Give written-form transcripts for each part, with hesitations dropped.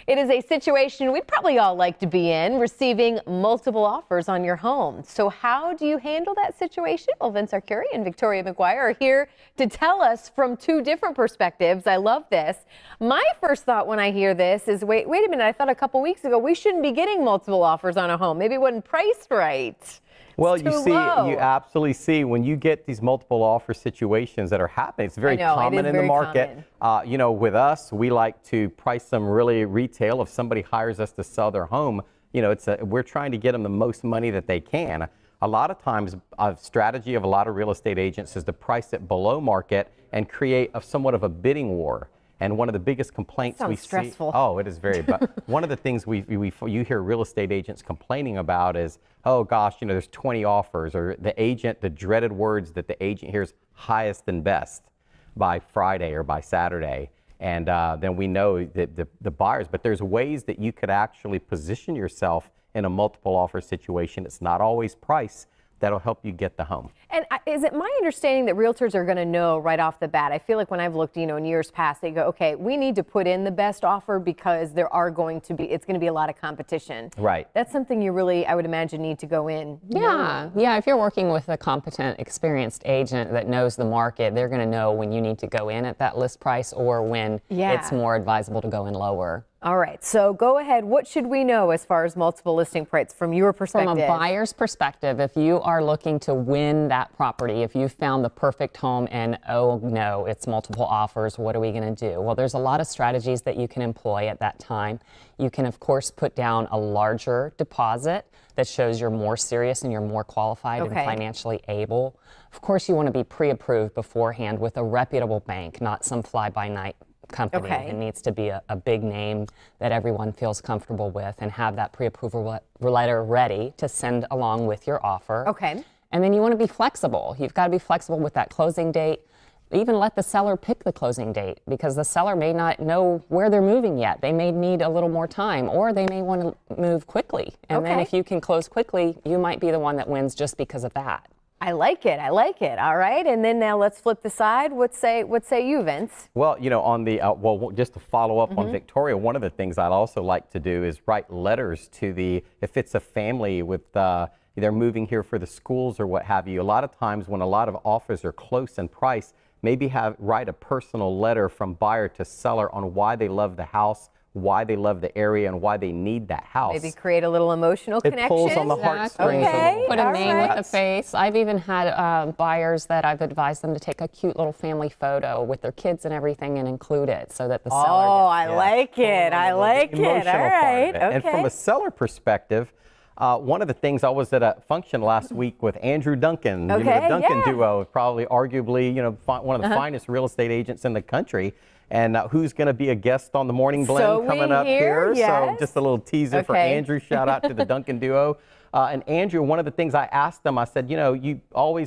It is a situation we'd probably all like to be in, receiving multiple offers on your home. So how do you handle that situation? Well, Vince Arcuri and Victoria McGuire are here to tell us from two different perspectives. I love this. My first thought when I hear this is, wait a minute, I thought a couple weeks ago we shouldn't be getting multiple offers on a home. Maybe it wasn't priced right. Well, you absolutely see when you get these multiple offer situations that are happening. It's very common in the market. You know, with us, we like to price them really retail. If somebody hires us to sell their home, you know, we're trying to get them the most money that they can. A lot of times, a strategy of a lot of real estate agents is to price it below market and create somewhat of a bidding war. And one of the biggest complaints we see. Stressful. Oh, it is very. But one of the things you hear real estate agents complaining about is, oh gosh, you know, there's 20 offers, or the dreaded words that the agent hears, highest and best by Friday or by Saturday. And then we know that the buyers, but there's ways that you could actually position yourself in a multiple offer situation. It's not always price that'll help you get the home. And is it my understanding that realtors are going to know right off the bat? I feel like when I've looked, you know, in years past, they go, okay, we need to put in the best offer because it's going to be a lot of competition. Right. That's something you really, I would imagine, need to go in. Yeah. If you're working with a competent, experienced agent that knows the market, they're going to know when you need to go in at that list price or when it's more advisable to go in lower. All right, so go ahead. What should we know as far as multiple listing prices from your perspective? From a buyer's perspective, if you are looking to win that property, if you found the perfect home and, oh no, it's multiple offers, what are we going to do? Well, there's a lot of strategies that you can employ at that time. You can, of course, put down a larger deposit that shows you're more serious and you're more qualified and financially able. Of course, you want to be pre-approved beforehand with a reputable bank, not some fly-by-night company. It needs to be a big name that everyone feels comfortable with, and have that pre-approval letter ready to send along with your offer. And then you want to be flexible. You've got to be flexible with that closing date. Even let the seller pick the closing date, because the seller may not know where they're moving yet. They may need a little more time, or they may want to move quickly. And then if you can close quickly, you might be the one that wins just because of that. I like it. All right. And then now let's flip the side. What say you, Vince? Well, you know, on the, just to follow up on Victoria, one of the things I'd also like to do is write letters to if it's a family with, they're moving here for the schools or what have you. A lot of times when a lot of offers are close in price, maybe write a personal letter from buyer to seller on why they love the house, why they love the area, and why they need that house. Maybe create a little emotional connection. It pulls on the heartstrings. Put a name with a face. I've even had buyers that I've advised them to take a cute little family photo with their kids and everything and include it so that the seller I like it. All right. And from a seller perspective, one of the things, I was at a function last week with Andrew Duncan, you know, the Duncan Duo, probably arguably, you know, one of the finest real estate agents in the country. And who's going to be a guest on the Morning Blend coming up here? So just a little teaser for Andrew. Shout out to the Duncan Duo. And Andrew, one of the things I asked them, I said, you know,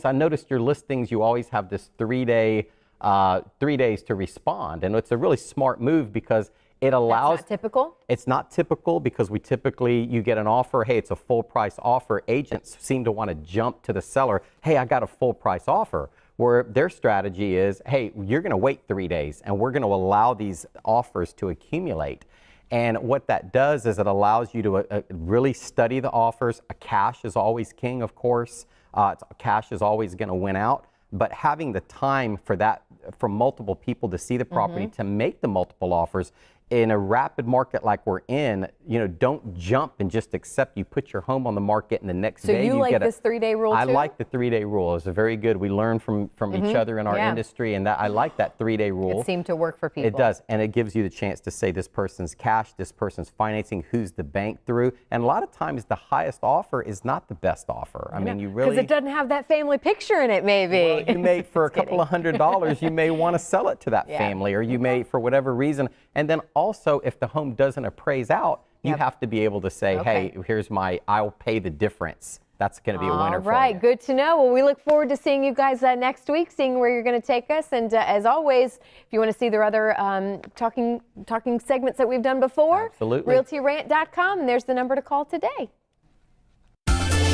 I noticed your listings, you always have this 3 days to respond. And it's a really smart move because it allows. That's not typical? It's not typical because you get an offer, hey, it's a full price offer. Agents seem to want to jump to the seller, hey, I got a full price offer. Where their strategy is, hey, you're going to wait 3 days and we're going to allow these offers to accumulate. And what that does is it allows you to really study the offers. A cash is always king, of course. Cash is always going to win out. But having the time for multiple people to see the property, to make the multiple offers, in a rapid market like we're in, you know, don't jump and just accept you put your home on the market and the next day you like this 3-day rule too? I like the 3-day rule. It's a very good. We learn from each other in our industry, and I like that 3-day rule. It seemed to work for people. It does, and it gives you the chance to say this person's cash, this person's financing, who's the bank through, and a lot of times the highest offer is not the best offer. I mean, you really, because it doesn't have that family picture in it, maybe. Well, you may, for a couple of $100s, you may want to sell it to that family, or you may, for whatever reason, and then also if the home doesn't appraise out, you have to be able to say, hey, I'll pay the difference. That's going to be a winner for you. All right, good to know. Well, we look forward to seeing you guys next week, seeing where you're going to take us. And as always, if you want to see their other talking segments that we've done before, absolutely, realtyrant.com, and there's the number to call today.